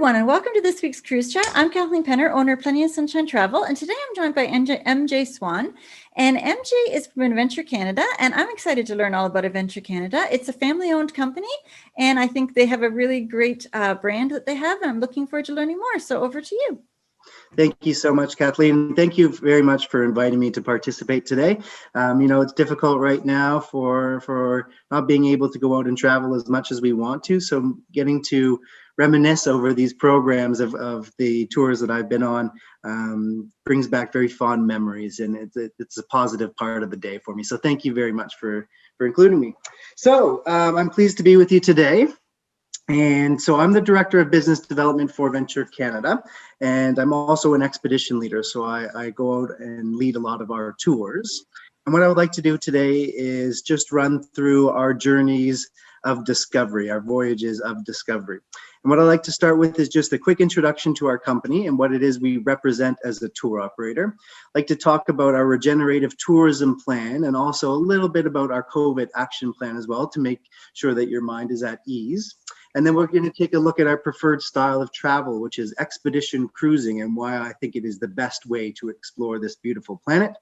everyone, and welcome to this week's Cruise Chat. I'm Kathleen Penner, owner of Plenty of Sunshine Travel, and today I'm joined by MJ Swan. And MJ is from Adventure Canada, and I'm excited to learn all about Adventure Canada. It's a family-owned company, and I think they have a really great brand that they have, and I'm looking forward to learning more. So over to you. Thank you so much, Kathleen. Thank you very much for inviting me to participate today. It's difficult right now for not being able to go out and travel as much as we want to. So getting to reminisce over these programs of the tours that I've been on brings back very fond memories, and it's a positive part of the day for me. So thank you very much for including me. So I'm pleased to be with you today. And so I'm the Director of Business Development for Venture Canada, and I'm also an expedition leader. So I go out and lead a lot of our tours. And what I would like to do today is just run through our journeys of discovery, our voyages of discovery. And what I'd like to start with is just a quick introduction to our company and what it is we represent as a tour operator. I'd like to talk about our regenerative tourism plan and also a little bit about our COVID action plan as well to make sure that your mind is at ease. And then we're going to take a look at our preferred style of travel, which is expedition cruising, and why I think it is the best way to explore this beautiful planet.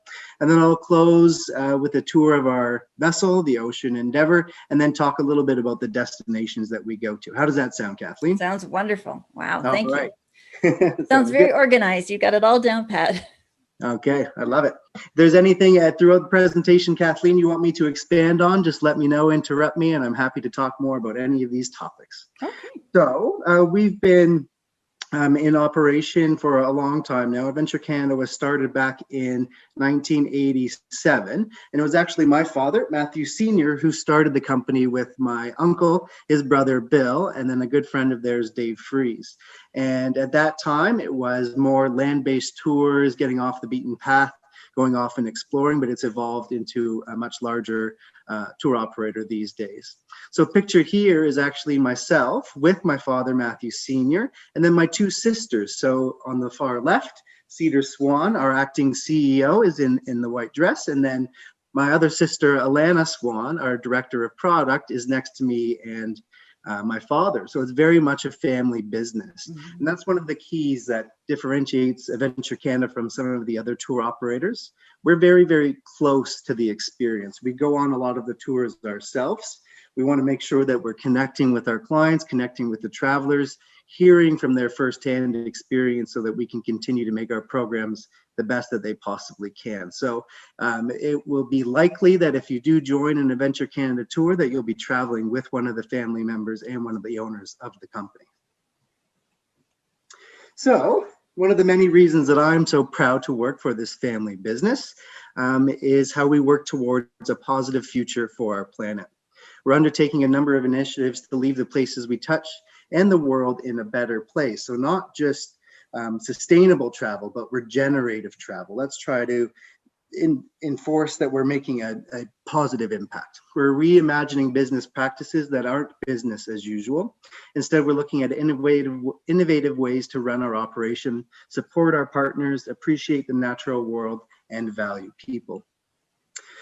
And then I'll close with a tour of our vessel, the Ocean Endeavour, and then talk a little bit about the destinations that we go to. How does that sound, Kathleen? Sounds wonderful. Wow, thank you. Sounds very organized. You got it all down pat. Okay, I love it. If there's anything throughout the presentation, Kathleen, you want me to expand on, just let me know, interrupt me, and I'm happy to talk more about any of these topics. Okay. So we've been in operation for a long time now. Adventure Canada was started back in 1987, and it was actually my father, Matthew Sr., who started the company with my uncle, his brother Bill, and then a good friend of theirs, Dave Fries. And at that time, it was more land-based tours, getting off the beaten path, going off and exploring, but it's evolved into a much larger tour operator these days. So picture here is actually myself with my father, Matthew Sr., and then my two sisters. So on the far left, Cedar Swan, our acting CEO, is in the white dress, and then my other sister, Alana Swan, our director of product, is next to me and my father. So it's very much a family business. Mm-hmm. And that's one of the keys that differentiates Adventure Canada from some of the other tour operators. We're very, very close to the experience. We go on a lot of the tours ourselves. We want to make sure that we're connecting with our clients, connecting with the travelers, hearing from their firsthand experience so that we can continue to make our programs the best that they possibly can. So it will be likely that if you do join an Adventure Canada tour, that you'll be traveling with one of the family members and one of the owners of the company. So one of the many reasons that I'm so proud to work for this family business is how we work towards a positive future for our planet. We're undertaking a number of initiatives to leave the places we touch and the world in a better place. So not just sustainable travel, but regenerative travel. Let's try to enforce that we're making a positive impact. We're reimagining business practices that aren't business as usual. Instead, we're looking at innovative ways to run our operation, support our partners, appreciate the natural world, and value people.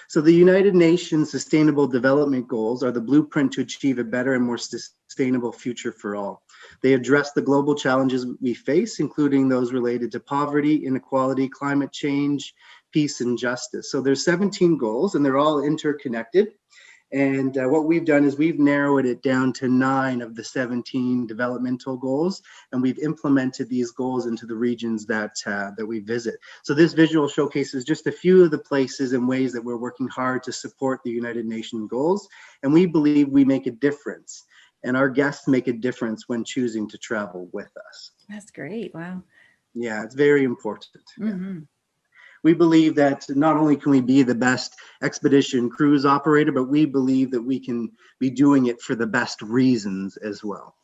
So the United Nations Sustainable Development Goals are the blueprint to achieve a better and more sustainable future for all. They address the global challenges we face, including those related to poverty, inequality, climate change, peace, and justice. So there's 17 goals, and they're all interconnected. And what we've done is we've narrowed it down to 9 of the 17 developmental goals, and we've implemented these goals into the regions that we visit. So this visual showcases just a few of the places and ways that we're working hard to support the United Nations goals, and we believe we make a difference, and our guests make a difference when choosing to travel with us. That's great. Wow. Yeah, it's very important. Mm-hmm. We believe that not only can we be the best expedition cruise operator, but we believe that we can be doing it for the best reasons as well.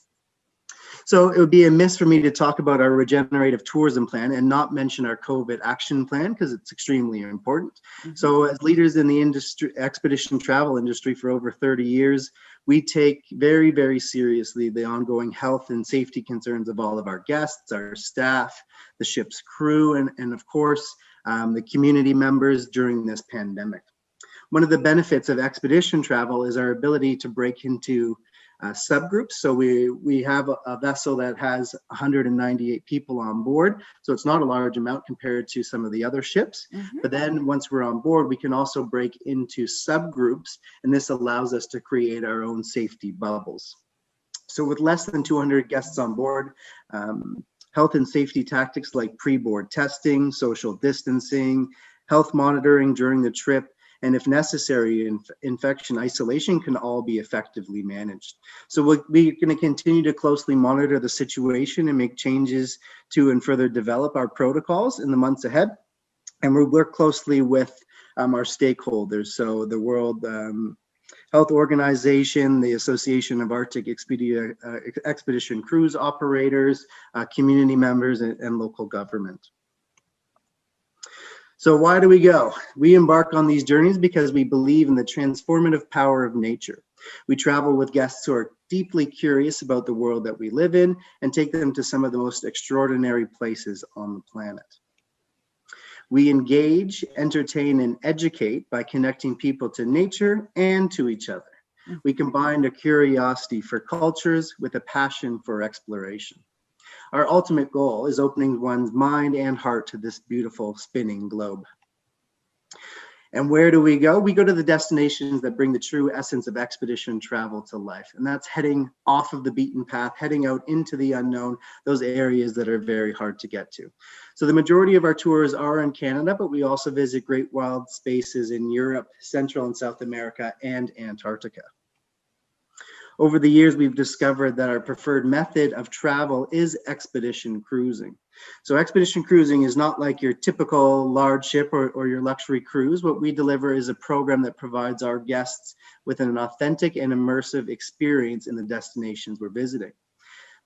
So it would be amiss for me to talk about our regenerative tourism plan and not mention our COVID action plan, because it's extremely important. Mm-hmm. So as leaders in the industry, expedition travel industry for over 30 years, we take very, very seriously the ongoing health and safety concerns of all of our guests, our staff, the ship's crew, and of course, the community members during this pandemic. One of the benefits of expedition travel is our ability to break into subgroups. So we have a vessel that has 198 people on board. So it's not a large amount compared to some of the other ships. Mm-hmm. But then once we're on board, we can also break into subgroups, and this allows us to create our own safety bubbles. So with less than 200 guests on board, health and safety tactics like pre-board testing, social distancing, health monitoring during the trip, and if necessary, infection isolation can all be effectively managed. So we're going to continue to closely monitor the situation and make changes to and further develop our protocols in the months ahead. And we'll work closely with our stakeholders. So the World Health Organization, the Association of Arctic Expedition Cruise Operators, community members, and local government. So why do we go? We embark on these journeys because we believe in the transformative power of nature. We travel with guests who are deeply curious about the world that we live in and take them to some of the most extraordinary places on the planet. We engage, entertain, and educate by connecting people to nature and to each other. We combine a curiosity for cultures with a passion for exploration. Our ultimate goal is opening one's mind and heart to this beautiful spinning globe. And where do we go? We go to the destinations that bring the true essence of expedition travel to life. And that's heading off of the beaten path, heading out into the unknown, those areas that are very hard to get to. So the majority of our tours are in Canada, but we also visit great wild spaces in Europe, Central and South America, and Antarctica. Over the years, we've discovered that our preferred method of travel is expedition cruising. So expedition cruising is not like your typical large ship or your luxury cruise. What we deliver is a program that provides our guests with an authentic and immersive experience in the destinations we're visiting.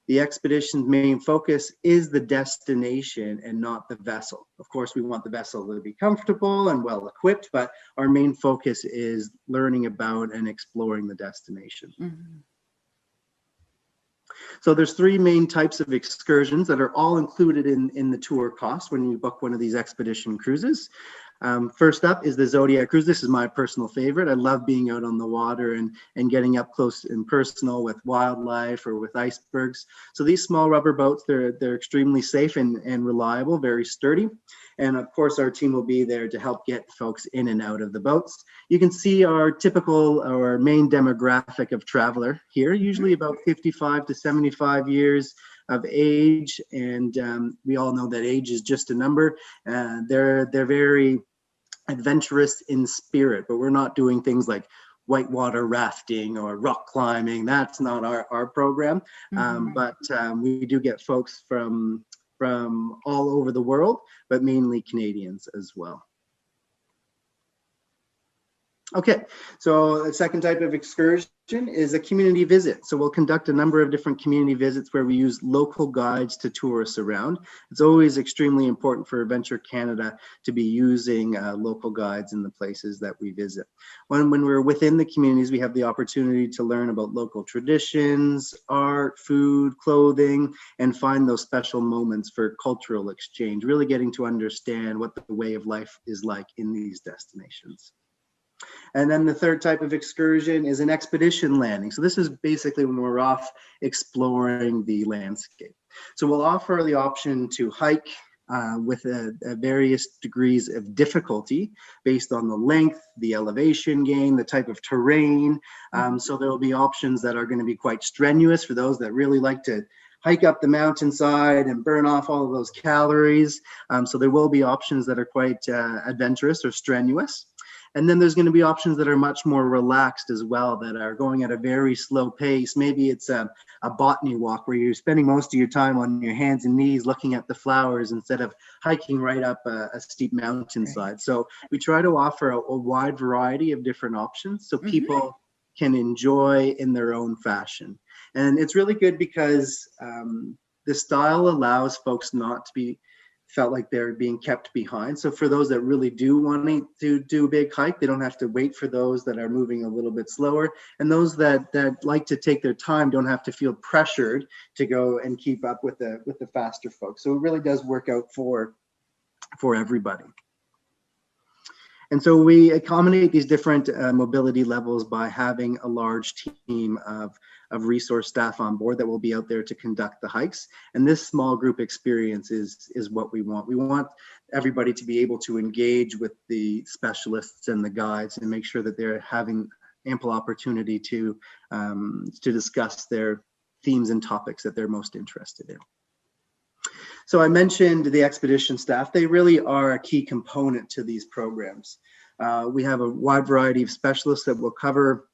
The expedition's main focus is the destination and not the vessel. Of course, we want the vessel to be comfortable and well equipped, but our main focus is learning about and exploring the destination. Mm-hmm. So there's three main types of excursions that are all included in the tour cost when you book one of these expedition cruises. First up is the Zodiac cruise. This is my personal favorite. I love being out on the water and getting up close and personal with wildlife or with icebergs. So these small rubber boats, they're extremely safe and reliable, very sturdy. And of course, our team will be there to help get folks in and out of the boats. You can see our main demographic of traveler here, usually about 55 to 75 years of age. And we all know that age is just a number. They're very adventurous in spirit, but we're not doing things like whitewater rafting or rock climbing. That's not our program. Mm-hmm. But we do get folks from all over the world, but mainly Canadians as well. Okay, so the second type of excursion is a community visit. So we'll conduct a number of different community visits where we use local guides to tour us around. It's always extremely important for Adventure Canada to be using local guides in the places that we visit. When we're within the communities, we have the opportunity to learn about local traditions, art, food, clothing, and find those special moments for cultural exchange, really getting to understand what the way of life is like in these destinations. And then the third type of excursion is an expedition landing. So this is basically when we're off exploring the landscape. So we'll offer the option to hike with various degrees of difficulty based on the length, the elevation gain, the type of terrain. So there will be options that are going to be quite strenuous for those that really like to hike up the mountainside and burn off all of those calories. So there will be options that are quite adventurous or strenuous. And then there's going to be options that are much more relaxed as well, that are going at a very slow pace. Maybe it's a botany walk where you're spending most of your time on your hands and knees looking at the flowers instead of hiking right up a steep mountainside. So we try to offer a wide variety of different options so people can enjoy in their own fashion. And it's really good because the style allows folks not to be felt like they're being kept behind. So for those that really do want to do a big hike, they don't have to wait for those that are moving a little bit slower. And those that like to take their time don't have to feel pressured to go and keep up with the faster folks. So it really does work out for everybody. And so we accommodate these different mobility levels by having a large team of of resource staff on board that will be out there to conduct the hikes. And this small group experience is what we want. We want everybody to be able to engage with the specialists and the guides and make sure that they're having ample opportunity to discuss their themes and topics that they're most interested in. So I mentioned the expedition staff. They really are a key component to these programs. We have a wide variety of specialists that will cover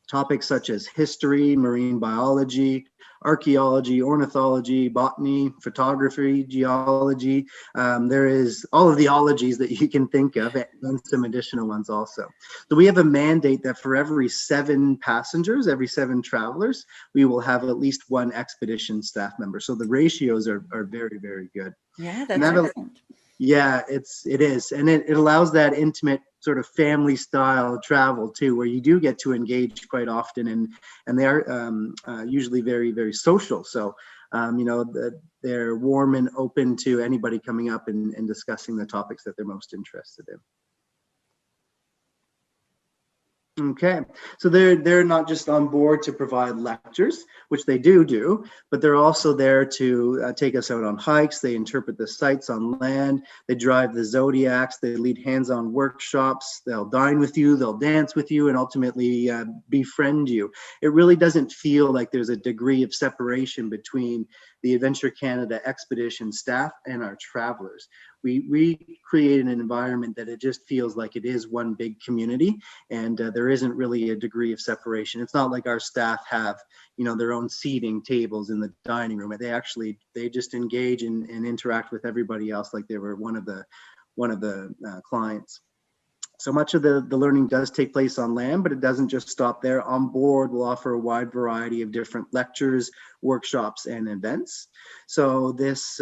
topics such as history, marine biology, archaeology, ornithology, botany, photography, geology. There is all of the ologies that you can think of, and some additional ones also. So we have a mandate that for every 7 passengers, every 7 travelers, we will have at least 1 expedition staff member. So the ratios are very, very good. Yeah, that's excellent. Yeah, it is. And it allows that intimate sort of family style travel too, where you do get to engage quite often, and they are usually very, very social. So, they're warm and open to anybody coming up and discussing the topics that they're most interested in. Okay, so they're not just on board to provide lectures, which they do, but they're also there to take us out on hikes. They interpret the sites on land. They drive the Zodiacs. They lead hands-on workshops. They'll dine with you. They'll dance with you, and ultimately befriend you. It really doesn't feel like there's a degree of separation between the Adventure Canada expedition staff and our travelers. We create an environment that it just feels like it is one big community, and there isn't really a degree of separation. It's not like our staff have, their own seating tables in the dining room. They just engage and interact with everybody else like they were one of the clients. So much of the learning does take place on land, but it doesn't just stop there. On board, we'll offer a wide variety of different lectures, workshops, and events. So this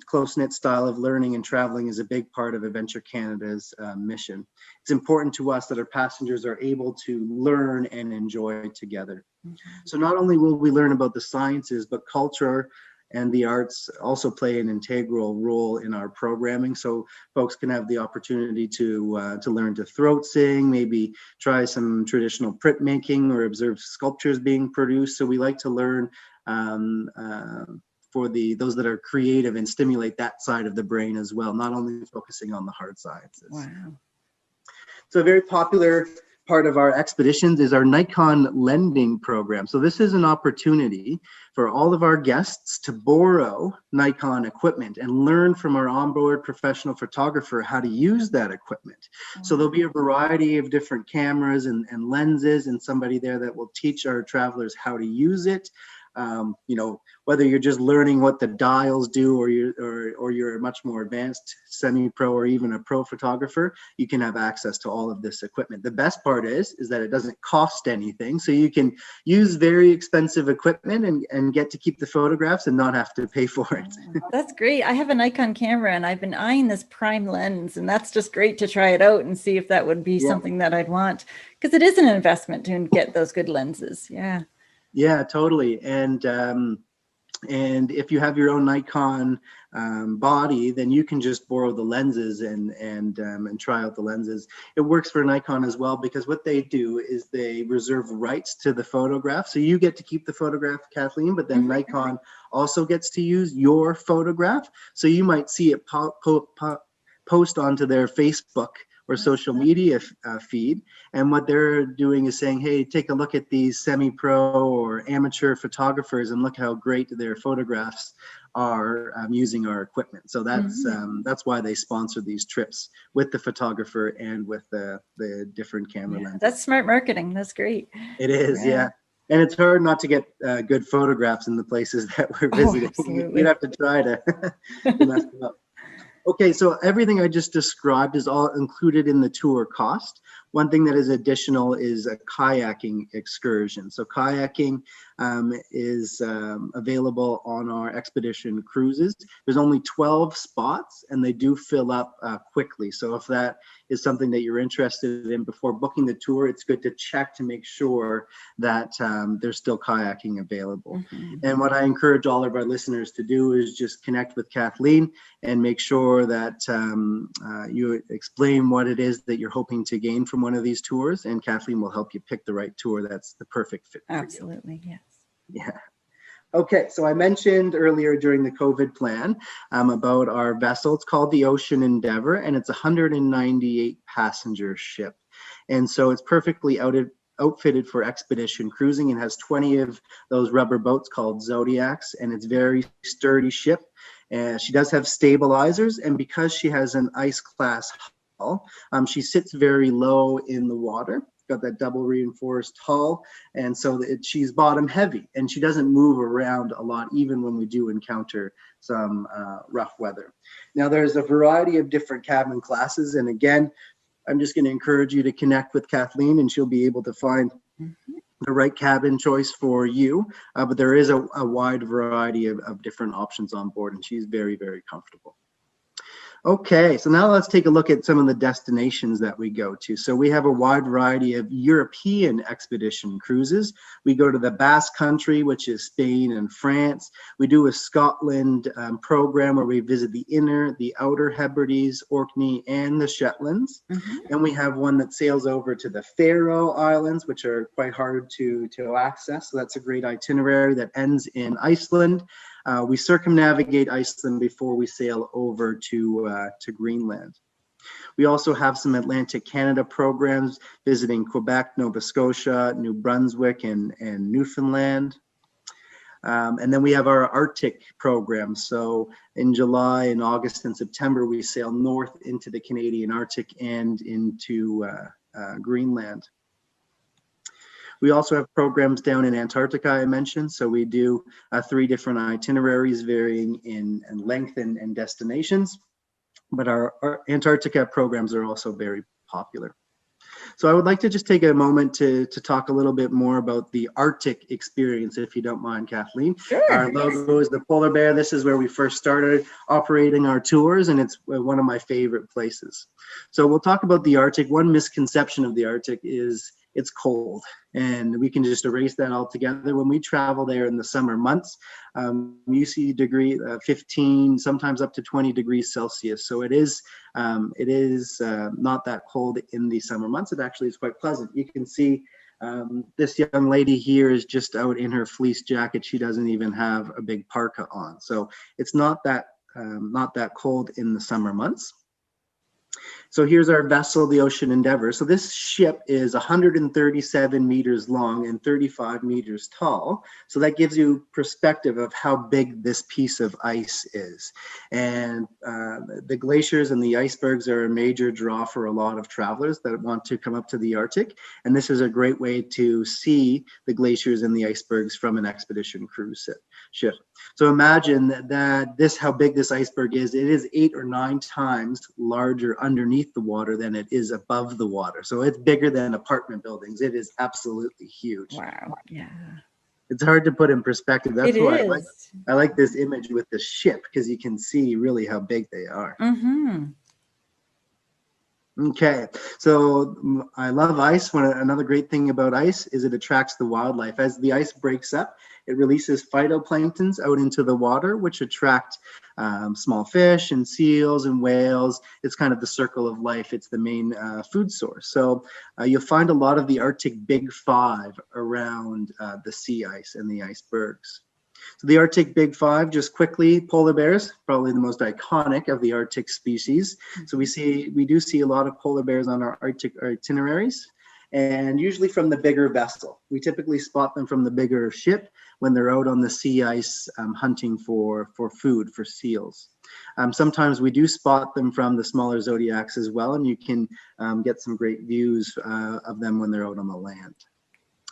close-knit style of learning and traveling is a big part of Adventure Canada's mission. It's important to us that our passengers are able to learn and enjoy together. Mm-hmm. So not only will we learn about the sciences, but culture and the arts also play an integral role in our programming. So folks can have the opportunity to learn to throat sing, maybe try some traditional printmaking or observe sculptures being produced. So we like to learn for those that are creative and stimulate that side of the brain as well, not only focusing on the hard sciences. Wow. So a very popular part of our expeditions is our Nikon lending program. So this is an opportunity for all of our guests to borrow Nikon equipment and learn from our onboard professional photographer how to use that equipment. Mm-hmm. So there'll be a variety of different cameras and lenses, and somebody there that will teach our travelers how to use it. Whether you're just learning what the dials do, or you're a much more advanced semi-pro or even a pro photographer, you can have access to all of this equipment. The best part is that it doesn't cost anything, so you can use very expensive equipment and get to keep the photographs and not have to pay for it. That's great. I have a Nikon camera, and I've been eyeing this prime lens, and that's just great to try it out and see if that would be something that I'd want, because it is an investment to get those good lenses. Yeah, totally. And if you have your own Nikon body, then you can just borrow the lenses and try out the lenses. It works for Nikon as well, because what they do is they reserve rights to the photograph. So you get to keep the photograph, Kathleen, but then Nikon also gets to use your photograph. So you might see it post onto their Facebook or social media feed, and what they're doing is saying, hey, take a look at these semi-pro or amateur photographers and look how great their photographs are using our equipment. So that's why they sponsor these trips with the photographer and with the different camera lenses. That's smart marketing. That's great. It is, yeah. And it's hard not to get good photographs in the places that we're visiting. You'd have to try to mess them up. Okay, so everything I just described is all included in the tour cost. One thing that is additional is a kayaking excursion. So kayaking is available on our expedition cruises. There's only 12 spots, and they do fill up quickly. So if that is something that you're interested in before booking the tour, it's good to check to make sure that there's still kayaking available. Mm-hmm. And what I encourage all of our listeners to do is just connect with Kathleen and make sure that you explain what it is that you're hoping to gain from one of these tours, and Kathleen will help you pick the right tour that's the perfect fit for you. Absolutely, yes. Yeah. Okay, so I mentioned earlier during the COVID plan about our vessel. It's called the Ocean Endeavour, and it's a 198 passenger ship. And so it's perfectly outfitted for expedition cruising and has 20 of those rubber boats called Zodiacs, and it's very sturdy ship. And she does have stabilizers, and because she has an ice class hull, she sits very low in the water. Got that double reinforced hull, and so she's bottom heavy, and she doesn't move around a lot, even when we do encounter some rough weather. Now, there's a variety of different cabin classes, and again, I'm just going to encourage you to connect with Kathleen, and she'll be able to find the right cabin choice for you. But there is a wide variety of different options on board, and she's very, very comfortable. Okay, so now let's take a look at some of the destinations that we go to. So we have a wide variety of European expedition cruises. We go to the Basque Country, which is Spain and France. We do a Scotland program where we visit the Inner, the Outer Hebrides, Orkney, and the Shetlands. And we have one that sails over to the Faroe Islands, which are quite hard to access. So that's a great itinerary that ends in Iceland. We circumnavigate Iceland before we sail over to Greenland. We also have some Atlantic Canada programs visiting Quebec, Nova Scotia, New Brunswick, and Newfoundland. And then we have our Arctic program. So in July and August and September, we sail north into the Canadian Arctic and into Greenland. We also have programs down in Antarctica, I mentioned. So we do 3 different itineraries varying in length and destinations. But our Antarctica programs are also very popular. So I would like to just take a moment to talk a little bit more about the Arctic experience, if you don't mind, Kathleen. Sure. Our logo is the polar bear. This is where we first started operating our tours, and it's one of my favorite places. So we'll talk about the Arctic. One misconception of the Arctic is it's cold, and we can just erase that altogether. When we travel there in the summer months, you see 15, sometimes up to 20 degrees Celsius. So it is not that cold in the summer months. It actually is quite pleasant. You can see this young lady here is just out in her fleece jacket. She doesn't even have a big parka on. So it's not that cold in the summer months. So here's our vessel, the Ocean Endeavour. So this ship is 137 meters long and 35 meters tall. So that gives you perspective of how big this piece of ice is. And the glaciers and the icebergs are a major draw for a lot of travelers that want to come up to the Arctic. And this is a great way to see the glaciers and the icebergs from an expedition cruise ship. So imagine that how big this iceberg is. It is 8 or 9 times larger underneath the water than it is above the water. So it's bigger than apartment buildings. It is absolutely huge. Wow. Yeah. It's hard to put in perspective. That's It why is. I like this image with the ship, because you can see really how big they are. Okay, so I love ice. Another great thing about ice is it attracts the wildlife. As the ice breaks up, it releases phytoplanktons out into the water, which attract small fish and seals and whales. It's kind of the circle of life. It's the main food source. So you'll find a lot of the Arctic Big Five around the sea ice and the icebergs. So the Arctic Big Five, just quickly, polar bears, probably the most iconic of the Arctic species. So we do see a lot of polar bears on our Arctic itineraries, and usually from the bigger vessel. We typically spot them from the bigger ship when they're out on the sea ice hunting for food, for seals. Sometimes we do spot them from the smaller Zodiacs as well, and you can get some great views of them when they're out on the land.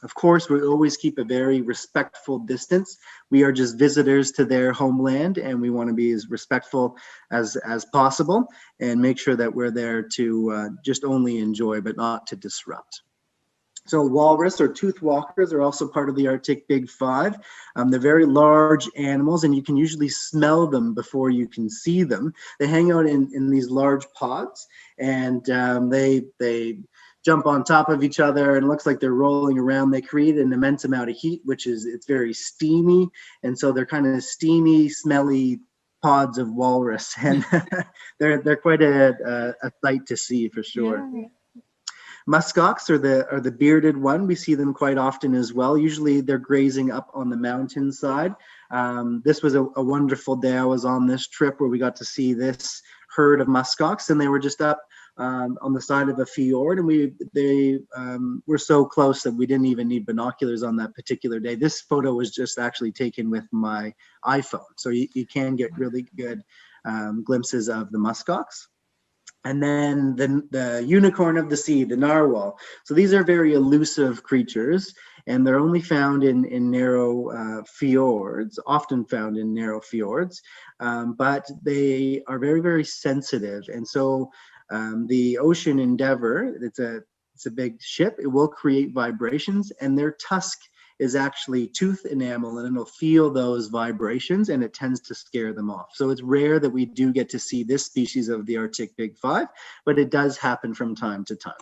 Of course, we always keep a very respectful distance. We are just visitors to their homeland, and we want to be as respectful as possible and make sure that we're there to just only enjoy, but not to disrupt. So walrus or tooth walkers are also part of the Arctic Big Five. They're very large animals, and you can usually smell them before you can see them. They hang out in these large pods, and they jump on top of each other, and it looks like they're rolling around. They create an immense amount of heat, it's very steamy. And so they're kind of steamy, smelly pods of walrus. And they're quite a sight to see for sure. Yeah. Muskox are the bearded one. We see them quite often as well. Usually they're grazing up on the mountainside. This was a wonderful day. I was on this trip where we got to see this herd of muskox, and they were just up on the side of a fjord, and they were so close that we didn't even need binoculars on that particular day. This photo was just actually taken with my iPhone, so you can get really good glimpses of the muskox. And then the unicorn of the sea, the narwhal. So these are very elusive creatures, and they're only found in narrow fjords, often found in narrow fjords, but they are very, very sensitive. And so the ocean Endeavour, it's a big ship, it will create vibrations, and their tusk is actually tooth enamel, and it'll feel those vibrations, and it tends to scare them off. So it's rare that we do get to see this species of the Arctic Big Five, but it does happen from time to time.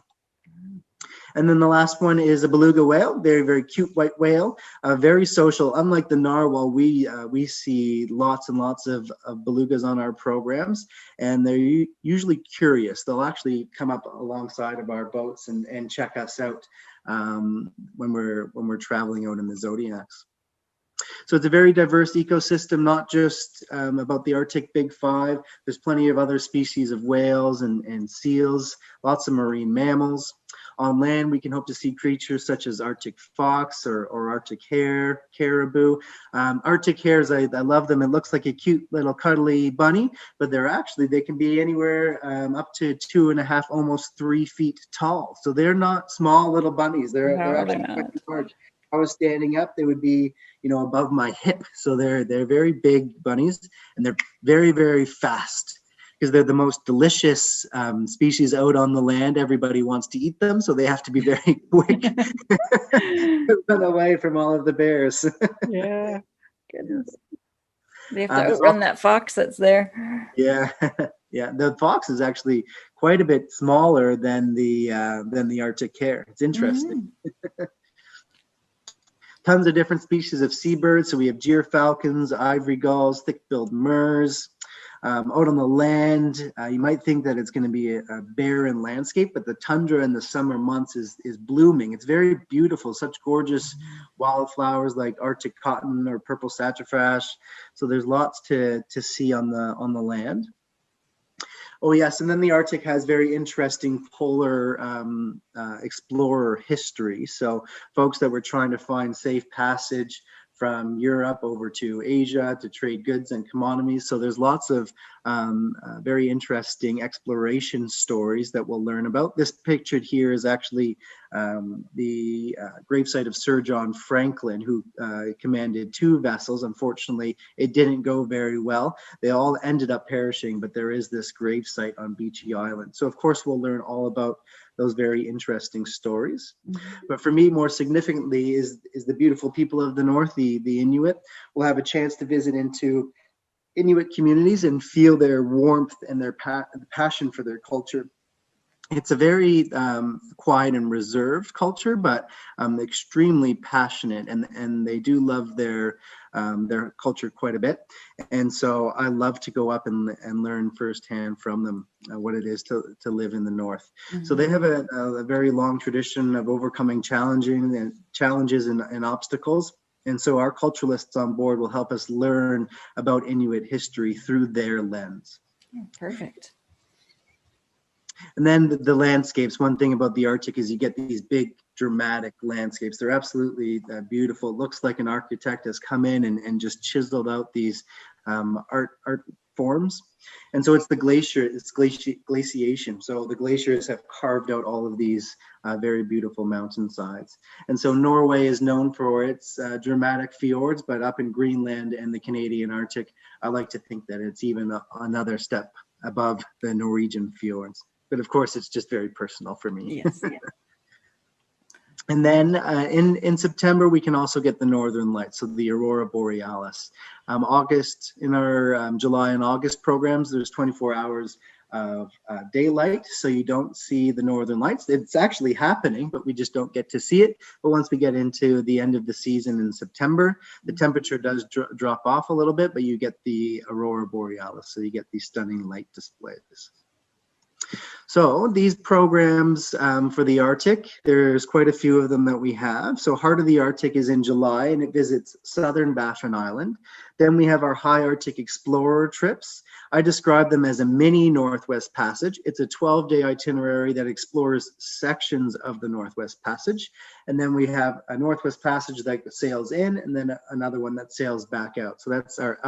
And then the last one is a beluga whale, very, very cute white whale, very social. Unlike the narwhal, we see lots and lots of belugas on our programs, and they're usually curious. They'll actually come up alongside of our boats and check us out when we're traveling out in the Zodiacs. So it's a very diverse ecosystem, not just about the Arctic Big Five. There's plenty of other species of whales and seals, lots of marine mammals. On land, we can hope to see creatures such as Arctic fox or Arctic hare, caribou. Arctic hares, I love them. It looks like a cute little cuddly bunny, but they can be anywhere up to 2.5, almost 3 feet tall. So they're not small little bunnies. They're actually quite large. If I was standing up, they would be, above my hip. So they're very big bunnies, and they're very, very fast, because they're the most delicious species out on the land. Everybody wants to eat them, so they have to be very quick to run away from all of the bears. Yeah, goodness. They have to outrun that fox that's there. Yeah, yeah. The fox is actually quite a bit smaller than the Arctic hare. It's interesting. Mm-hmm. Tons of different species of seabirds. So we have gyrfalcons, ivory gulls, thick-billed murres. Out on the land, you might think that it's going to be a barren landscape, but the tundra in the summer months is blooming. It's very beautiful, such gorgeous wildflowers like Arctic cotton or purple saxifrage. So there's lots to see on the land. Oh yes, and then the Arctic has very interesting polar explorer history. So folks that were trying to find safe passage from Europe over to Asia to trade goods and commodities. So there's lots of very interesting exploration stories that we'll learn about. This pictured here is actually the gravesite of Sir John Franklin, who commanded 2 vessels. Unfortunately, it didn't go very well. They all ended up perishing, but there is this gravesite on Beechy Island. So of course, we'll learn all about those very interesting stories. Mm-hmm. But for me, more significantly, is the beautiful people of the North, the Inuit. We'll have a chance to visit into Inuit communities and feel their warmth and their passion for their culture. It's a very quiet and reserved culture, but extremely passionate, and they do love their culture quite a bit. And so I love to go up and learn firsthand from them what it is to live in the North. Mm-hmm. So they have a very long tradition of overcoming challenges and obstacles. And so our culturalists on board will help us learn about Inuit history through their lens. Perfect. And then the landscapes. One thing about the Arctic is you get these big, dramatic landscapes. They're absolutely beautiful. It looks like an architect has come in and just chiseled out these art forms. And so it's glaciation. So the glaciers have carved out all of these very beautiful mountainsides. And so Norway is known for its dramatic fjords, but up in Greenland and the Canadian Arctic, I like to think that it's even another step above the Norwegian fjords. But of course, it's just very personal for me. Yes. Yeah. And then in September, we can also get the Northern Lights, so the Aurora Borealis. August, in our July and August programs, there's 24 hours of daylight, so you don't see the Northern Lights. It's actually happening, but we just don't get to see it. But once we get into the end of the season in September, the temperature does drop off a little bit, but you get the Aurora Borealis, so you get these stunning light displays. So these programs for the Arctic, there's quite a few of them that we have. So Heart of the Arctic is in July and it visits southern Baffin Island. Then we have our High Arctic Explorer trips. I describe them as a mini Northwest Passage. It's a 12-day itinerary that explores sections of the Northwest Passage. And then we have a Northwest Passage that sails in and then another one that sails back out. So that's our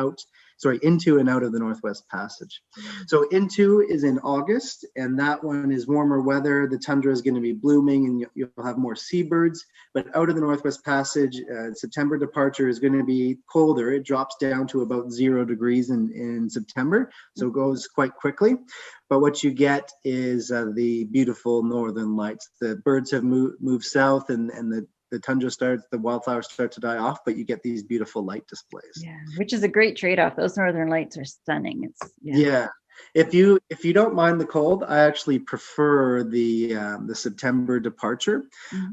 into and out of the Northwest Passage. So into is in August, and that one is warmer weather. The tundra is going to be blooming and you'll have more seabirds. But out of the Northwest Passage, September departure is going to be colder. It drops down to about 0 degrees in September, so it goes quite quickly. But what you get is the beautiful northern lights. The birds have moved south and the tundra starts, the wildflowers start to die off, but you get these beautiful light displays. Yeah, which is a great trade-off. Those northern lights are stunning. It's yeah. If you don't mind the cold, I actually prefer the September departure.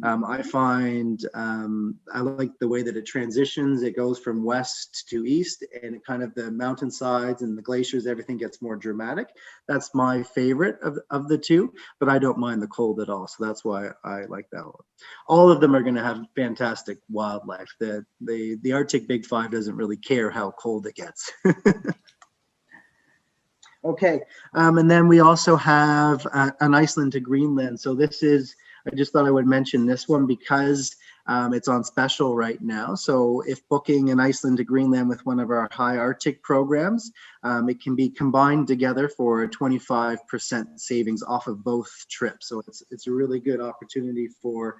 I find I like the way that it transitions. It goes from west to east, and it kind of the mountainsides and the glaciers, everything gets more dramatic. That's my favorite of the two, but I don't mind the cold at all. So that's why I like that one. All of them are going to have fantastic wildlife. The Arctic Big Five doesn't really care how cold it gets. Okay, and then we also have an Iceland to Greenland. So this is, I just thought I would mention this one because it's on special right now. So if booking an Iceland to Greenland with one of our High Arctic programs, it can be combined together for a 25% savings off of both trips. So it's a really good opportunity for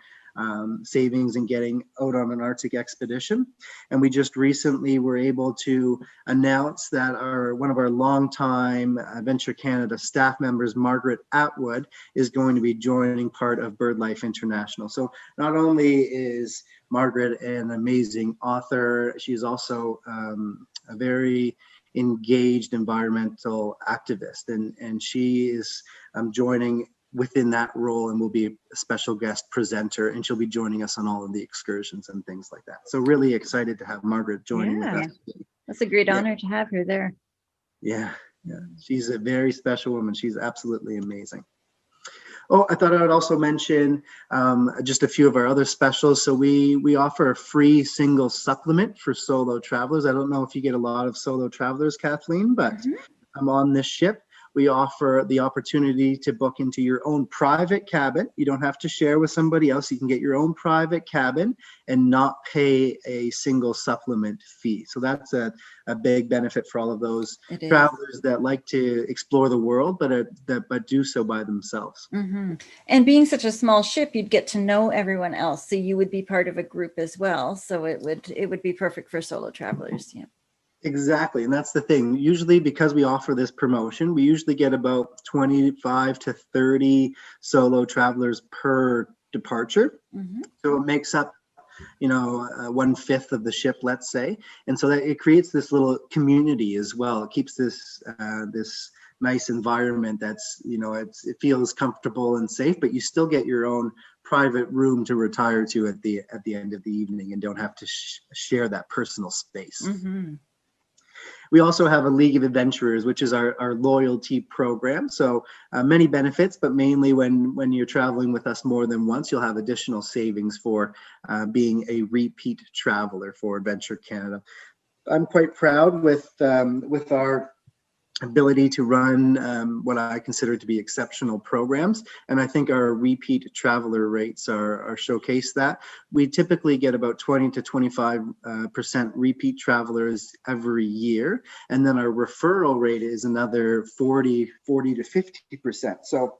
savings and getting out on an Arctic expedition. And we just recently were able to announce that one of our longtime Venture Canada staff members, Margaret Atwood, is going to be joining part of BirdLife International. So not only is Margaret an amazing author, she's also a very engaged environmental activist, and she is joining within that role and will be a special guest presenter, and she'll be joining us on all of the excursions and things like that. So really excited to have Margaret joining with us. That's a great honor to have her there. Yeah, she's a very special woman. She's absolutely amazing. Oh, I thought I would also mention just a few of our other specials. So we offer a free single supplement for solo travelers. I don't know if you get a lot of solo travelers, Kathleen, but I'm on this ship. We offer the opportunity to book into your own private cabin. You don't have to share with somebody else. You can get your own private cabin and not pay a single supplement fee. So that's a big benefit for all of those travelers that like to explore the world, but do so by themselves. And being such a small ship, you'd get to know everyone else. So you would be part of a group as well. So it would be perfect for solo travelers. Yeah. Exactly. And that's the thing. Usually, because we offer this promotion, we usually get about 25 to 30 solo travelers per departure. So it makes up, 1/5 of the ship, let's say. And so that it creates this little community as well. It keeps this nice environment that's, it feels comfortable and safe, but you still get your own private room to retire to at the end of the evening and don't have to share that personal space. We also have a League of Adventurers, which is our loyalty program. So many benefits, but mainly when you're traveling with us more than once, you'll have additional savings for being a repeat traveler for Adventure Canada. I'm quite proud with our ability to run what I consider to be exceptional programs. And I think our repeat traveler rates are showcase that. We typically get about 20 to 25% repeat travelers every year. And then our referral rate is another 40 to 50%. So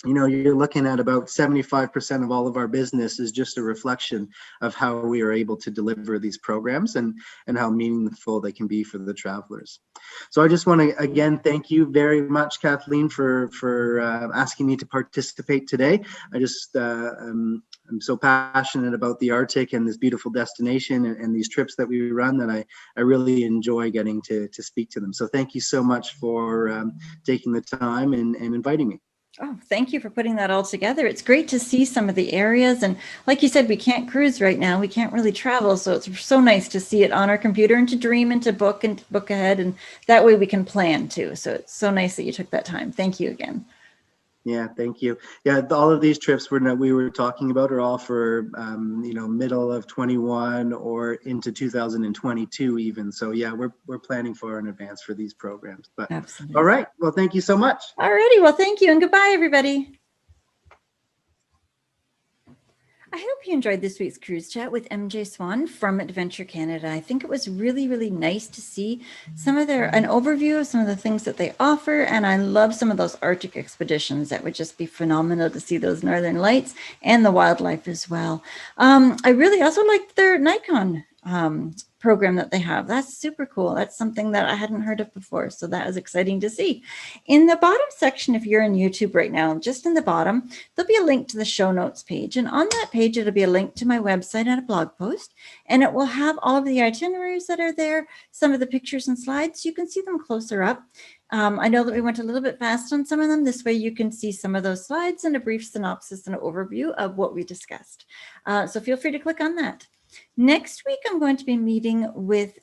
you're looking at about 75% of all of our business is just a reflection of how we are able to deliver these programs and how meaningful they can be for the travelers. So I just want to, again, thank you very much, Kathleen, for asking me to participate today. I'm so passionate about the Arctic and this beautiful destination and these trips that we run that I really enjoy getting to speak to them. So thank you so much for taking the time and inviting me. Oh, thank you for putting that all together. It's great to see some of the areas. And like you said, we can't cruise right now. We can't really travel. So it's so nice to see it on our computer and to dream and to book ahead. And that way we can plan too. So it's so nice that you took that time. Thank you again. Yeah, thank you. Yeah, all of these trips we were talking about are all for middle of 21 or into 2022 even. So yeah, we're planning far in advance for these programs. But all Absolutely. right, well, thank you so much. Alrighty, well, thank you and goodbye, everybody. I hope you enjoyed this week's cruise chat with MJ Swan from Adventure Canada. I think it was really, really nice to see an overview of some of the things that they offer. And I love some of those Arctic expeditions. That would just be phenomenal to see those northern lights and the wildlife as well. I really also liked their Nikon program that they have. That's super cool. That's something that I hadn't heard of before. So that was exciting to see. In the bottom section, if you're on YouTube right now, just in the bottom, there'll be a link to the show notes page. And on that page, it'll be a link to my website and a blog post. And it will have all of the itineraries that are there, some of the pictures and slides. You can see them closer up. I know that we went a little bit fast on some of them. This way you can see some of those slides and a brief synopsis and overview of what we discussed. So feel free to click on that. Next week, I'm going to be meeting with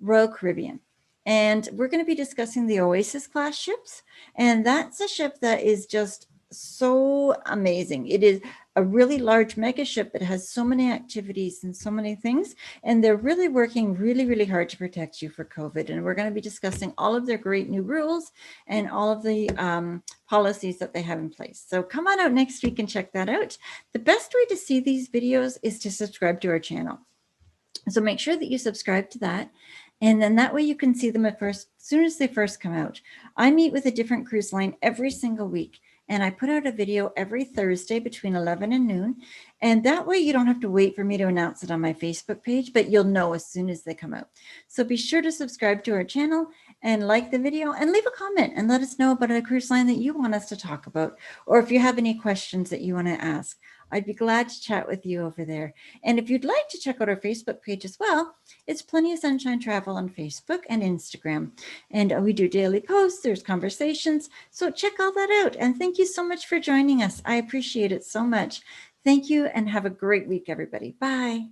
Royal Caribbean. And we're going to be discussing the Oasis class ships. And that's a ship that is just so amazing. It is a really large mega ship that has so many activities and so many things. And they're really working really, really hard to protect you for COVID. And we're going to be discussing all of their great new rules and all of the policies that they have in place. So come on out next week and check that out. The best way to see these videos is to subscribe to our channel. So make sure that you subscribe to that. And then that way you can see them as soon as they first come out. I meet with a different cruise line every single week. And I put out a video every Thursday between 11 and noon. And that way you don't have to wait for me to announce it on my Facebook page, but you'll know as soon as they come out. So be sure to subscribe to our channel and like the video and leave a comment and let us know about a cruise line that you want us to talk about. Or if you have any questions that you want to ask, I'd be glad to chat with you over there. And if you'd like to check out our Facebook page as well, it's Plenty of Sunshine Travel on Facebook and Instagram. And we do daily posts, there's conversations. So check all that out. And thank you so much for joining us. I appreciate it so much. Thank you and have a great week, everybody. Bye.